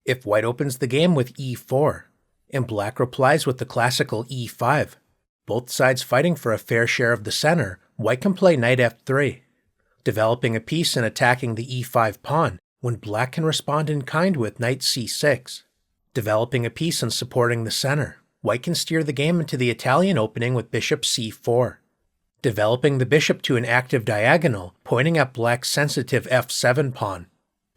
If white opens the game with e4, and black replies with the classical e5, both sides fighting for a fair share of the center, white can play knight f3, developing a piece and attacking the e5 pawn, when black can respond in kind with knight c6, developing a piece and supporting the center. White can steer the game into the Italian opening with bishop c4, developing the bishop to an active diagonal, pointing at black's sensitive f7 pawn.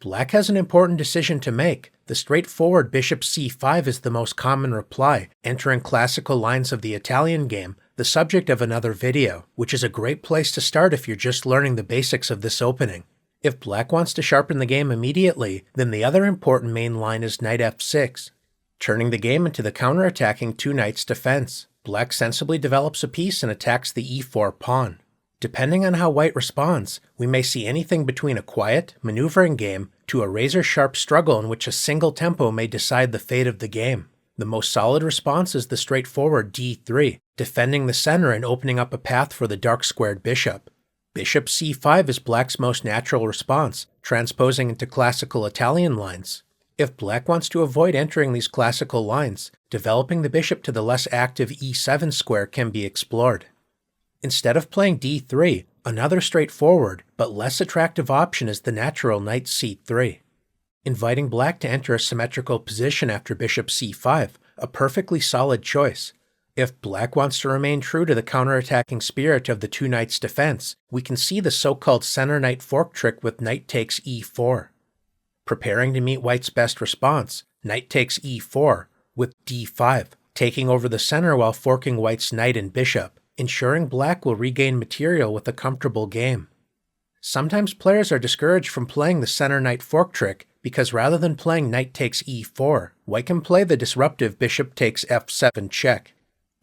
Black has an important decision to make. The straightforward bishop c5 is the most common reply, entering classical lines of the Italian game, the subject of another video, which is a great place to start if you're just learning the basics of this opening. If black wants to sharpen the game immediately, then the other important main line is knight f6, turning the game into the counter-attacking two knights defense. Black sensibly develops a piece and attacks the e4 pawn. Depending on how white responds, we may see anything between a quiet, maneuvering game to a razor-sharp struggle in which a single tempo may decide the fate of the game. The most solid response is the straightforward d3, defending the center and opening up a path for the dark-squared bishop. Bishop c5 is black's most natural response, transposing into classical Italian lines. If black wants to avoid entering these classical lines, developing the bishop to the less active e7 square can be explored. Instead of playing d3, another straightforward but less attractive option is the natural knight c3, inviting black to enter a symmetrical position after bishop c5, a perfectly solid choice. If black wants to remain true to the counterattacking spirit of the two knights' defense, we can see the so-called center knight fork trick with knight takes e4. Preparing to meet white's best response, knight takes e4, with d5, taking over the center while forking white's knight and bishop, ensuring black will regain material with a comfortable game. Sometimes players are discouraged from playing the center knight fork trick because rather than playing knight takes e4, white can play the disruptive bishop takes f7 check,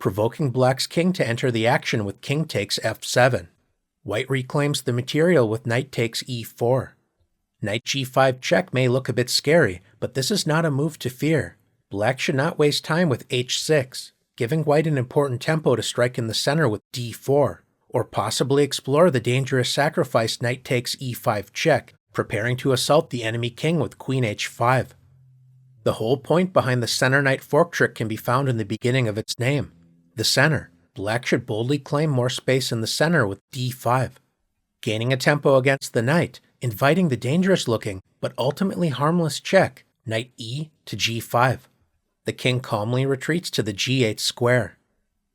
provoking black's king to enter the action with king takes f7. White reclaims the material with knight takes e4. Knight g5 check may look a bit scary, but this is not a move to fear. Black should not waste time with h6, giving white an important tempo to strike in the center with d4, or possibly explore the dangerous sacrifice knight takes e5 check, preparing to assault the enemy king with queen h5. The whole point behind the center knight fork trick can be found in the beginning of its name, the center. Black should boldly claim more space in the center with d5, gaining a tempo against the knight, inviting the dangerous-looking but ultimately harmless check, knight e to g5. The king calmly retreats to the g8 square.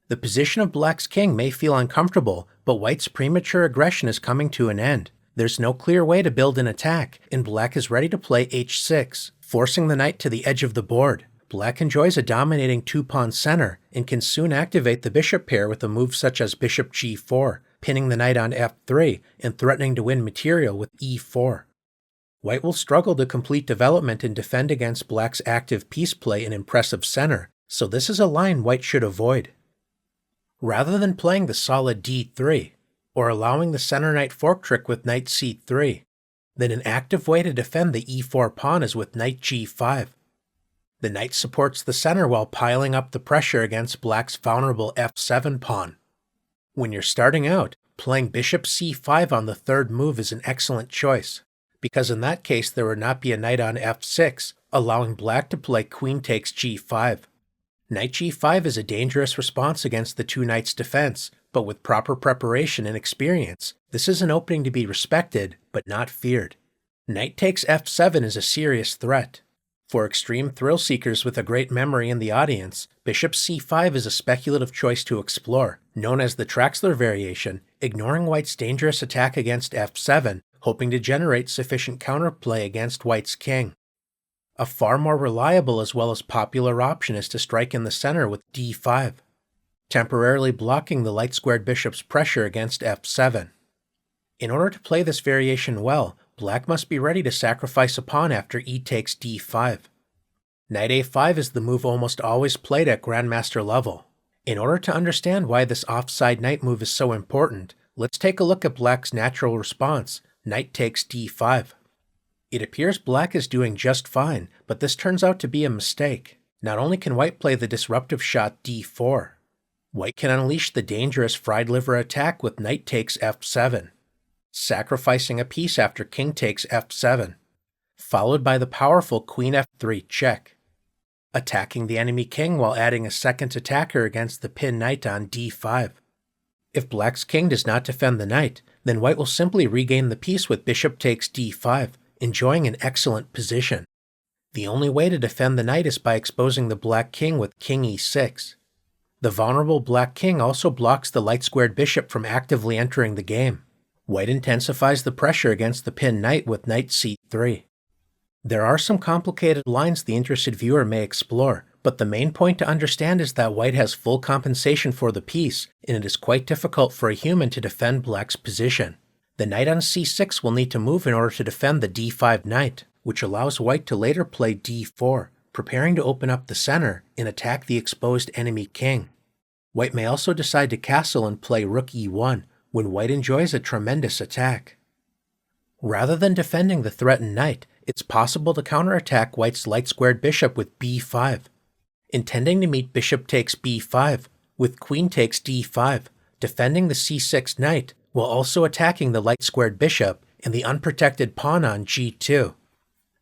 The position of black's king may feel uncomfortable, but white's premature aggression is coming to an end. There's no clear way to build an attack, and black is ready to play h6, forcing the knight to the edge of the board. Black enjoys a dominating two-pawn center, and can soon activate the bishop pair with a move such as bishop g4, pinning the knight on f3 and threatening to win material with e4. White will struggle to complete development and defend against black's active piece play and impressive center, so this is a line white should avoid. Rather than playing the solid d3, or allowing the center knight fork trick with knight c3, then an active way to defend the e4 pawn is with knight g5. The knight supports the center while piling up the pressure against black's vulnerable f7 pawn. When you're starting out, playing bishop c5 on the third move is an excellent choice, because in that case there would not be a knight on f6, allowing black to play queen takes g5. Knight g5 is a dangerous response against the two knights' defense, but with proper preparation and experience, this is an opening to be respected, but not feared. Knight takes f7 is a serious threat. For extreme thrill seekers with a great memory in the audience, bishop c5 is a speculative choice to explore, known as the Traxler variation, ignoring white's dangerous attack against f7, hoping to generate sufficient counterplay against white's king. A far more reliable as well as popular option is to strike in the center with d5, temporarily blocking the light-squared bishop's pressure against f7. In order to play this variation well, black must be ready to sacrifice a pawn after e takes d5. Knight a5 is the move almost always played at grandmaster level. In order to understand why this offside knight move is so important, let's take a look at black's natural response, knight takes d5. It appears black is doing just fine, but this turns out to be a mistake. Not only can white play the disruptive shot d4, white can unleash the dangerous fried liver attack with knight takes f7, sacrificing a piece after king takes f7. followed by the powerful queen f3 check, attacking the enemy king while adding a second attacker against the pinned knight on d5. If black's king does not defend the knight, then white will simply regain the piece with bishop takes d5, enjoying an excellent position. The only way to defend the knight is by exposing the black king with king e6. The vulnerable black king also blocks the light-squared bishop from actively entering the game. White intensifies the pressure against the pinned knight with knight c3. There are some complicated lines the interested viewer may explore, but the main point to understand is that white has full compensation for the piece, and it is quite difficult for a human to defend black's position. The knight on c6 will need to move in order to defend the d5 knight, which allows white to later play d4, preparing to open up the center and attack the exposed enemy king. White may also decide to castle and play rook e1, when white enjoys a tremendous attack. Rather than defending the threatened knight, it's possible to counterattack white's light-squared bishop with b5, intending to meet bishop takes b5 with queen takes d5, defending the c6 knight while also attacking the light-squared bishop and the unprotected pawn on g2.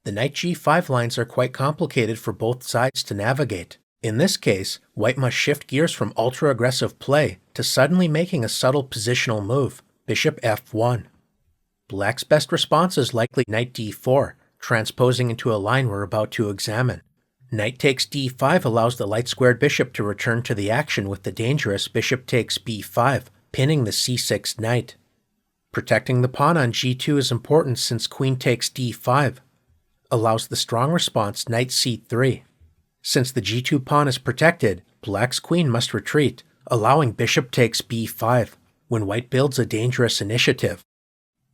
The knight g5 lines are quite complicated for both sides to navigate. In this case, white must shift gears from ultra-aggressive play to suddenly making a subtle positional move, bishop f1. Black's best response is likely knight d4, transposing into a line we're about to examine. Knight takes d5 allows the light-squared bishop to return to the action with the dangerous bishop takes b5, pinning the c6 knight. Protecting the pawn on g2 is important since queen takes d5 allows the strong response knight c3. Since the g2 pawn is protected, black's queen must retreat, allowing bishop takes b5, when white builds a dangerous initiative.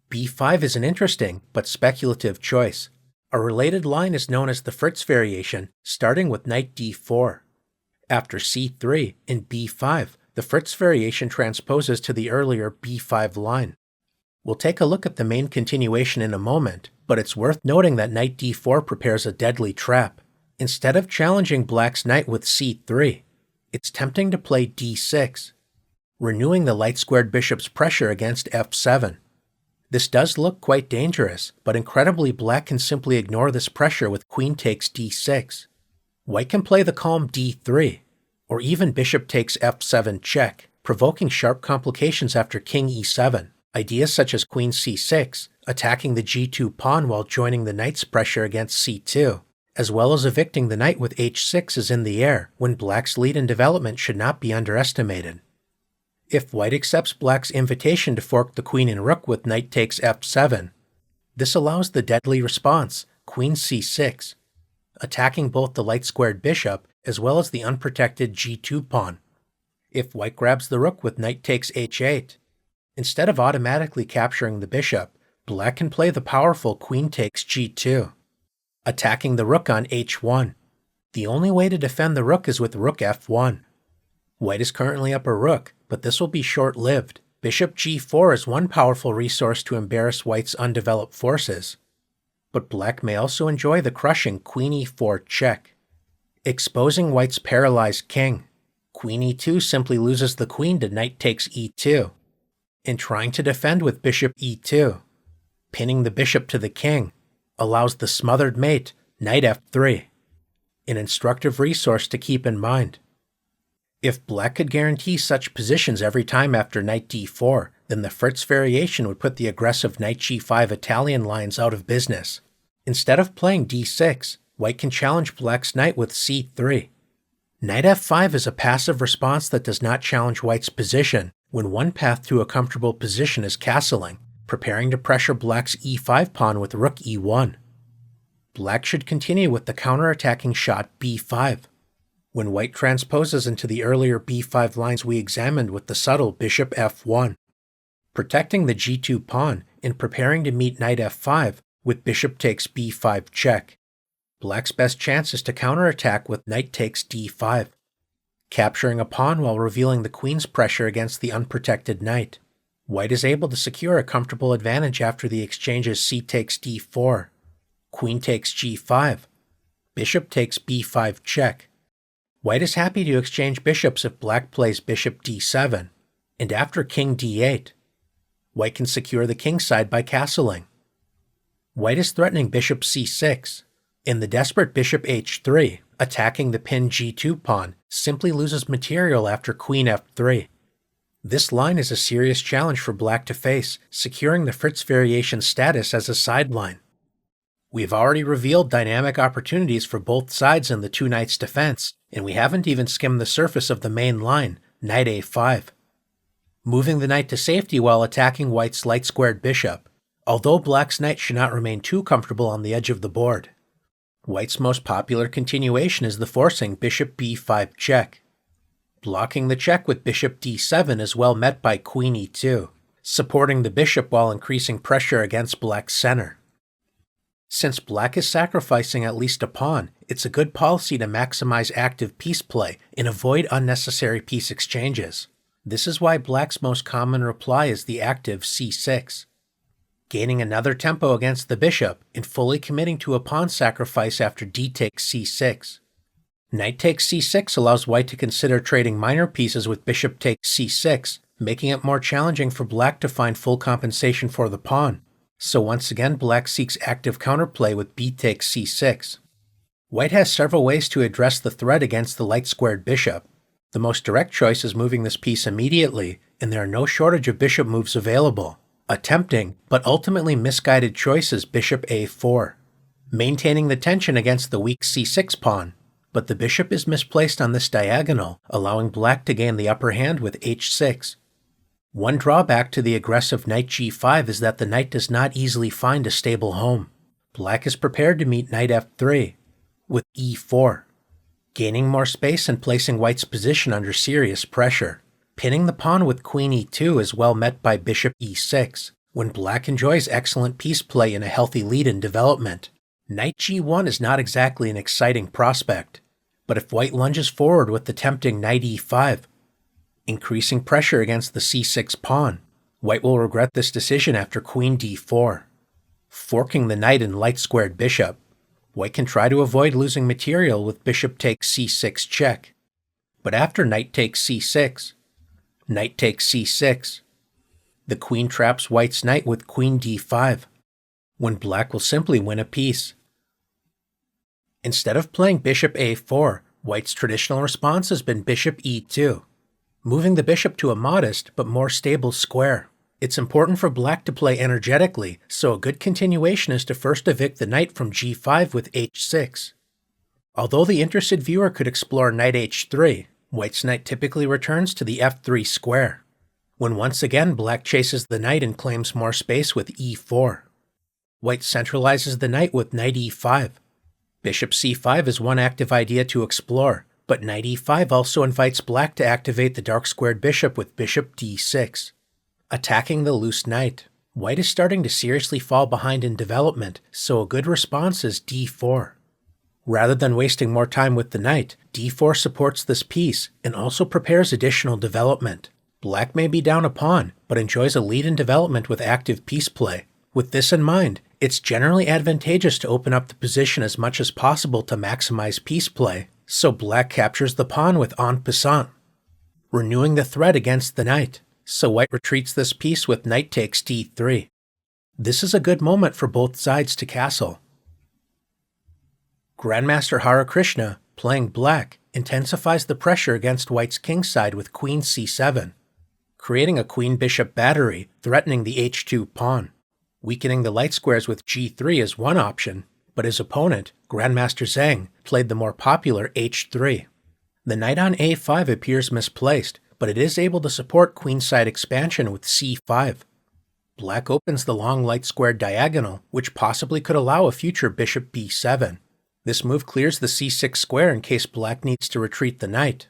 b5 is an interesting but speculative choice. A related line is known as the Fritz variation, starting with knight d4. After c3 and b5, the Fritz variation transposes to the earlier b5 line. We'll take a look at the main continuation in a moment, but it's worth noting that knight d4 prepares a deadly trap. Instead of challenging black's knight with c3, it's tempting to play d6, renewing the light-squared bishop's pressure against f7. This does look quite dangerous, but incredibly black can simply ignore this pressure with queen takes d6. White can play the calm d3, or even bishop takes f7 check, provoking sharp complications after king e7. Ideas such as queen c6, attacking the g2 pawn while joining the knight's pressure against c2, as well as evicting the knight with h6 is in the air when black's lead in development should not be underestimated. If white accepts black's invitation to fork the queen and rook with knight takes f7, this allows the deadly response, queen c6, attacking both the light-squared bishop as well as the unprotected g2 pawn. If white grabs the rook with knight takes h8, instead of automatically capturing the bishop, black can play the powerful queen takes g2, attacking the rook on h1. The only way to defend the rook is with rook f1. White is currently up a rook, but this will be short-lived. Bishop g4 is one powerful resource to embarrass white's undeveloped forces, but black may also enjoy the crushing queen e4 check, exposing white's paralyzed king. Queen e2 simply loses the queen to knight takes e2, and trying to defend with bishop e2, pinning the bishop to the king, allows the smothered mate, knight f3, an instructive resource to keep in mind. If black could guarantee such positions every time after knight d4, then the Fritz variation would put the aggressive knight g5 Italian lines out of business. Instead of playing d6, white can challenge black's knight with c3. Knight f5 is a passive response that does not challenge white's position when one path to a comfortable position is castling, preparing to pressure black's e5 pawn with rook e1. Black should continue with the counterattacking shot b5, when white transposes into the earlier b5 lines we examined with the subtle bishop f1, protecting the g2 pawn and preparing to meet knight f5 with bishop takes b5 check. Black's best chance is to counterattack with knight takes d5, capturing a pawn while revealing the queen's pressure against the unprotected knight. White is able to secure a comfortable advantage after the exchanges c takes d4, queen takes g5, bishop takes b5 check. White is happy to exchange bishops if black plays bishop d7, and after king d8, white can secure the king side by castling. White is threatening bishop c6, and the desperate bishop h3, attacking the pinned g2 pawn, simply loses material after queen f3. This line is a serious challenge for black to face, securing the Fritz variation status as a sideline. We've already revealed dynamic opportunities for both sides in the two knights defense, and we haven't even skimmed the surface of the main line, knight a5. Moving the knight to safety while attacking white's light-squared bishop, although black's knight should not remain too comfortable on the edge of the board. White's most popular continuation is the forcing bishop b5 check. Blocking the check with bishop d7 is well met by queen e2, supporting the bishop while increasing pressure against black's center. Since black is sacrificing at least a pawn, it's a good policy to maximize active piece play and avoid unnecessary piece exchanges. This is why black's most common reply is the active c6. Gaining another tempo against the bishop and fully committing to a pawn sacrifice after d takes c6. Knight takes c6 allows white to consider trading minor pieces with bishop takes c6, making it more challenging for black to find full compensation for the pawn. So once again, black seeks active counterplay with b takes c6. White has several ways to address the threat against the light-squared bishop. The most direct choice is moving this piece immediately, and there are no shortage of bishop moves available. A tempting, but ultimately misguided choice is bishop a4, maintaining the tension against the weak c6 pawn, but the bishop is misplaced on this diagonal, allowing black to gain the upper hand with h6. One drawback to the aggressive knight g5 is that the knight does not easily find a stable home. Black is prepared to meet knight f3, with e4, gaining more space and placing white's position under serious pressure. Pinning the pawn with queen e2 is well met by bishop e6, when black enjoys excellent piece play and a healthy lead in development. Knight g1 is not exactly an exciting prospect, but if white lunges forward with the tempting knight e5, increasing pressure against the c6 pawn, white will regret this decision after queen d4. Forking the knight and light-squared bishop, white can try to avoid losing material with bishop takes c6 check. But after knight takes c6, knight takes c6, the queen traps white's knight with queen d5, when black will simply win a piece. Instead of playing bishop a4, white's traditional response has been bishop e2, moving the bishop to a modest but more stable square. It's important for black to play energetically, so a good continuation is to first evict the knight from g5 with h6. Although the interested viewer could explore knight h3, white's knight typically returns to the f3 square, when once again black chases the knight and claims more space with e4. White centralizes the knight with knight e5. Bishop c5 is one active idea to explore, but knight e5 also invites black to activate the dark-squared bishop with bishop d6. Attacking the loose knight, white is starting to seriously fall behind in development, so a good response is d4. Rather than wasting more time with the knight, d4 supports this piece and also prepares additional development. Black may be down a pawn, but enjoys a lead in development with active piece play. With this in mind, it's generally advantageous to open up the position as much as possible to maximize piece play, so black captures the pawn with en passant, renewing the threat against the knight, so white retreats this piece with knight takes d3. This is a good moment for both sides to castle. Grandmaster Harakrishna, playing black, intensifies the pressure against white's kingside with queen c7, creating a queen-bishop battery, threatening the h2 pawn. Weakening the light squares with g3 is one option, but his opponent, Grandmaster Zhang, played the more popular h3. The knight on a5 appears misplaced, but it is able to support queenside expansion with c5. Black opens the long light-squared diagonal, which possibly could allow a future bishop b7. This move clears the c6 square in case black needs to retreat the knight.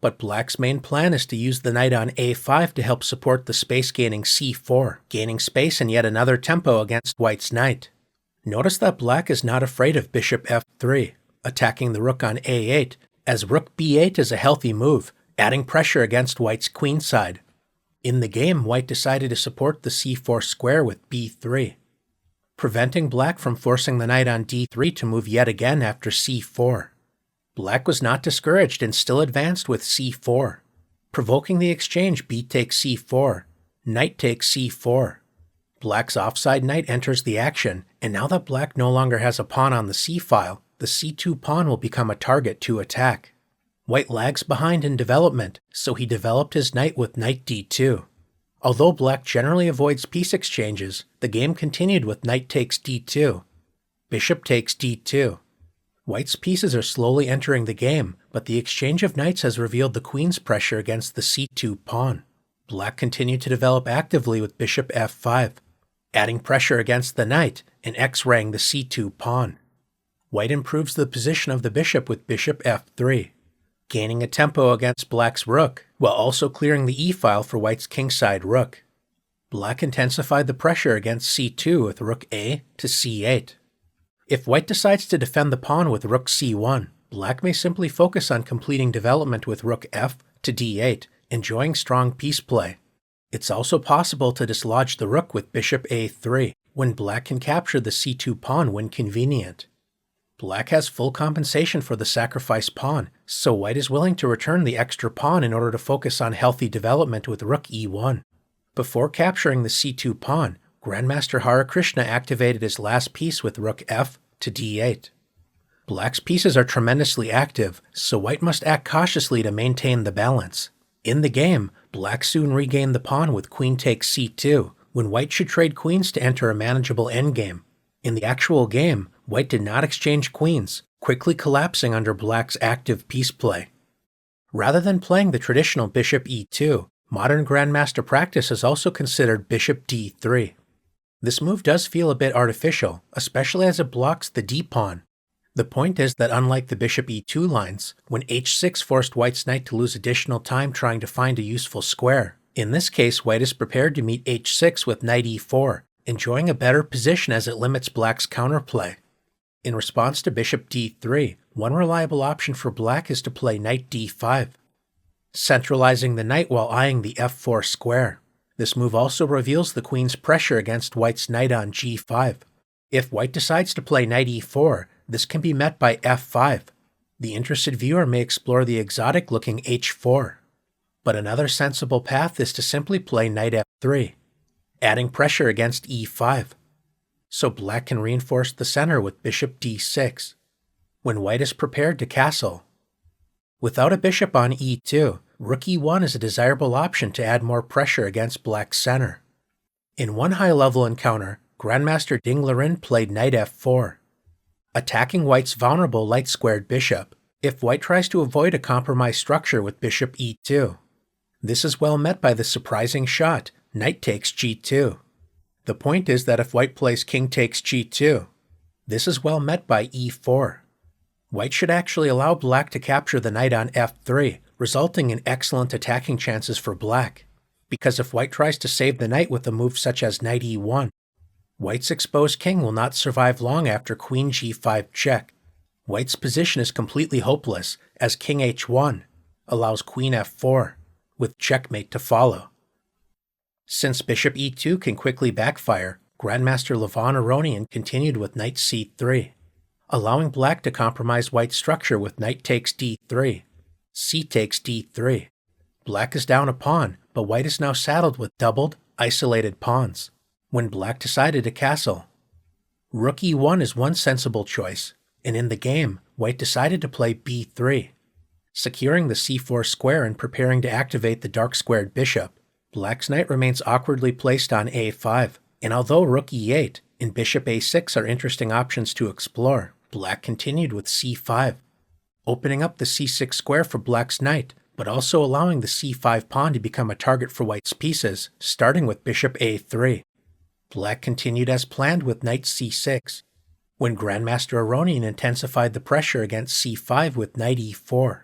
But black's main plan is to use the knight on a5 to help support the space-gaining c4, gaining space and yet another tempo against white's knight. Notice that black is not afraid of bishop f3, attacking the rook on a8, as rook b8 is a healthy move, adding pressure against white's queenside. In the game, white decided to support the c4 square with b3, preventing black from forcing the knight on d3 to move yet again after c4. Black was not discouraged and still advanced with c4, provoking the exchange b takes c4, knight takes c4. Black's offside knight enters the action, and now that Black no longer has a pawn on the c-file, the c2 pawn will become a target to attack. White lags behind in development, so he developed his knight with knight d2. Although Black generally avoids piece exchanges, the game continued with knight takes d2. Bishop takes d2. White's pieces are slowly entering the game, but the exchange of knights has revealed the queen's pressure against the c2 pawn. Black continued to develop actively with bishop f5, adding pressure against the knight and x-raying the c2 pawn. White improves the position of the bishop with bishop f3, gaining a tempo against Black's rook, while also clearing the e-file for White's kingside rook. Black intensified the pressure against c2 with rook a to c8. If White decides to defend the pawn with rook c1, Black may simply focus on completing development with rook f to d8, enjoying strong piece play. It's also possible to dislodge the rook with bishop a3, when Black can capture the c2 pawn when convenient. Black has full compensation for the sacrificed pawn, so White is willing to return the extra pawn in order to focus on healthy development with rook e1. Before capturing the c2 pawn, Grandmaster Harakrishna activated his last piece with rook f to d8. Black's pieces are tremendously active, so White must act cautiously to maintain the balance. In the game, Black soon regained the pawn with queen takes c2, when White should trade queens to enter a manageable endgame. In the actual game, White did not exchange queens, quickly collapsing under Black's active piece play. Rather than playing the traditional bishop e2, modern Grandmaster practice has also considered bishop d3. This move does feel a bit artificial, especially as it blocks the d-pawn. The point is that unlike the bishop e2 lines, when h6 forced White's knight to lose additional time trying to find a useful square, in this case White is prepared to meet h6 with knight e4, enjoying a better position as it limits Black's counterplay. In response to bishop d3, one reliable option for Black is to play knight d5, centralizing the knight while eyeing the f4 square. This move also reveals the queen's pressure against White's knight on g5. If White decides to play knight e4, this can be met by f5. The interested viewer may explore the exotic-looking h4. But another sensible path is to simply play knight f3, adding pressure against e5. So Black can reinforce the center with bishop d6, when White is prepared to castle. Without a bishop on e2, rook e1 is a desirable option to add more pressure against Black's center. In one high-level encounter, Grandmaster Ding Liren played knight f4, attacking White's vulnerable light-squared bishop, if White tries to avoid a compromised structure with bishop e2. This is well met by the surprising shot, knight takes g2. The point is that if White plays king takes g2, this is well met by e4. White should actually allow Black to capture the knight on f3, resulting in excellent attacking chances for Black. Because if White tries to save the knight with a move such as knight e1, White's exposed king will not survive long after queen g5 check. White's position is completely hopeless, as king h1 allows queen f4, with checkmate to follow. Since bishop e2 can quickly backfire, Grandmaster Levon Aronian continued with knight c3, allowing Black to compromise White's structure with knight takes d3, c takes d3. Black is down a pawn, but White is now saddled with doubled, isolated pawns, when Black decided to castle. Rook e1 is one sensible choice, and in the game, White decided to play b3, securing the c4 square and preparing to activate the dark-squared bishop. Black's knight remains awkwardly placed on a5, and although rook e8 and bishop a6 are interesting options to explore, Black continued with c5, opening up the c6 square for Black's knight, but also allowing the c5 pawn to become a target for White's pieces, starting with bishop a3. Black continued as planned with knight c6, when Grandmaster Aronian intensified the pressure against c5 with knight e4.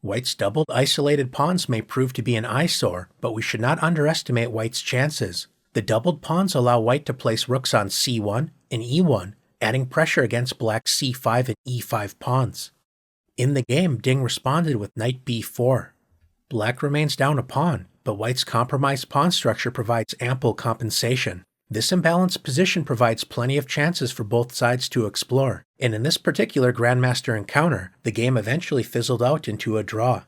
White's doubled isolated pawns may prove to be an eyesore, but we should not underestimate White's chances. The doubled pawns allow White to place rooks on c1 and e1, adding pressure against Black's c5 and e5 pawns. In the game, Ding responded with knight b4. Black remains down a pawn, but White's compromised pawn structure provides ample compensation. This imbalanced position provides plenty of chances for both sides to explore, and in this particular Grandmaster encounter, the game eventually fizzled out into a draw.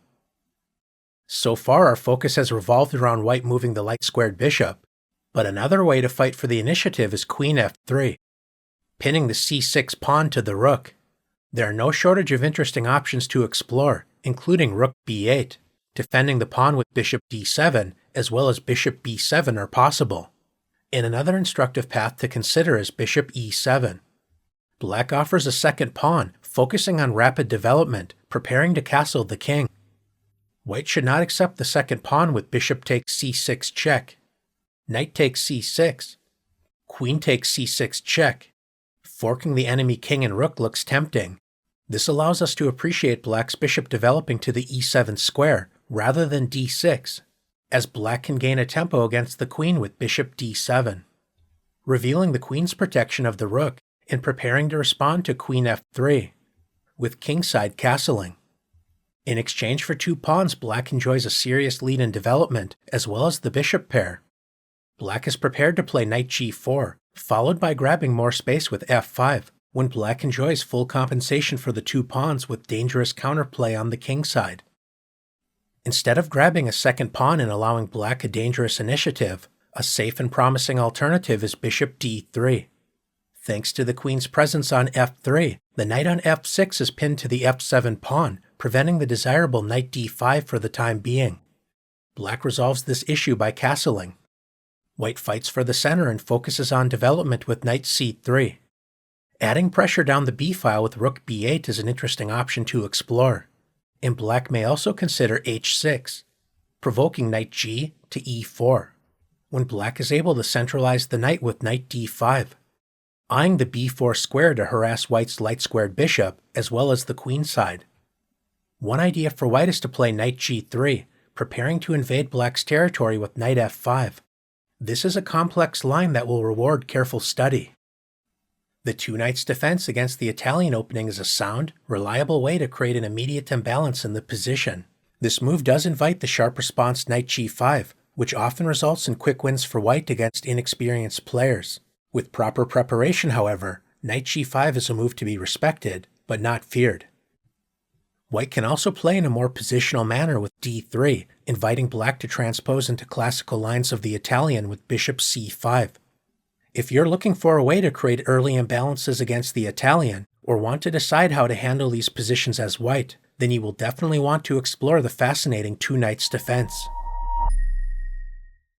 So far, our focus has revolved around White moving the light-squared bishop, But another way to fight for the initiative is queen f3, pinning the c6 pawn to the rook. There are no shortage of interesting options to explore, including rook b8. Defending the pawn with bishop d7, as well as bishop b7 are possible. And another instructive path to consider is bishop e7. Black offers a second pawn, focusing on rapid development, preparing to castle the king. White should not accept the second pawn with bishop takes c6 check. Knight takes c6. Queen takes c6 check. Forking the enemy king and rook looks tempting. This allows us to appreciate Black's bishop developing to the e7 square, rather than d6, as Black can gain a tempo against the queen with bishop d7, revealing the queen's protection of the rook and preparing to respond to queen f3, with kingside castling. In exchange for 2 pawns, Black enjoys a serious lead in development, as well as the bishop pair. Black is prepared to play knight g4, followed by grabbing more space with f5, when Black enjoys full compensation for the 2 pawns with dangerous counterplay on the king side. Instead of grabbing a second pawn and allowing Black a dangerous initiative, a safe and promising alternative is bishop d3. Thanks to the queen's presence on f3, the knight on f6 is pinned to the f7 pawn, preventing the desirable knight d5 for the time being. Black resolves this issue by castling. White fights for the center and focuses on development with knight c3. Adding pressure down the b-file with rook b8 is an interesting option to explore. And Black may also consider h6, provoking knight g to e4, when Black is able to centralize the knight with knight d5, eyeing the b4 square to harass White's light-squared bishop, as well as the queen side. One idea for White is to play knight g3, preparing to invade Black's territory with knight f5. This is a complex line that will reward careful study. The 2 knights defense against the Italian opening is a sound, reliable way to create an immediate imbalance in the position. This move does invite the sharp response knight g5, which often results in quick wins for White against inexperienced players. With proper preparation, however, knight g5 is a move to be respected, but not feared. White can also play in a more positional manner with d3, inviting Black to transpose into classical lines of the Italian with bishop c5. If you're looking for a way to create early imbalances against the Italian, or want to decide how to handle these positions as White, then you will definitely want to explore the fascinating 2 knights defense.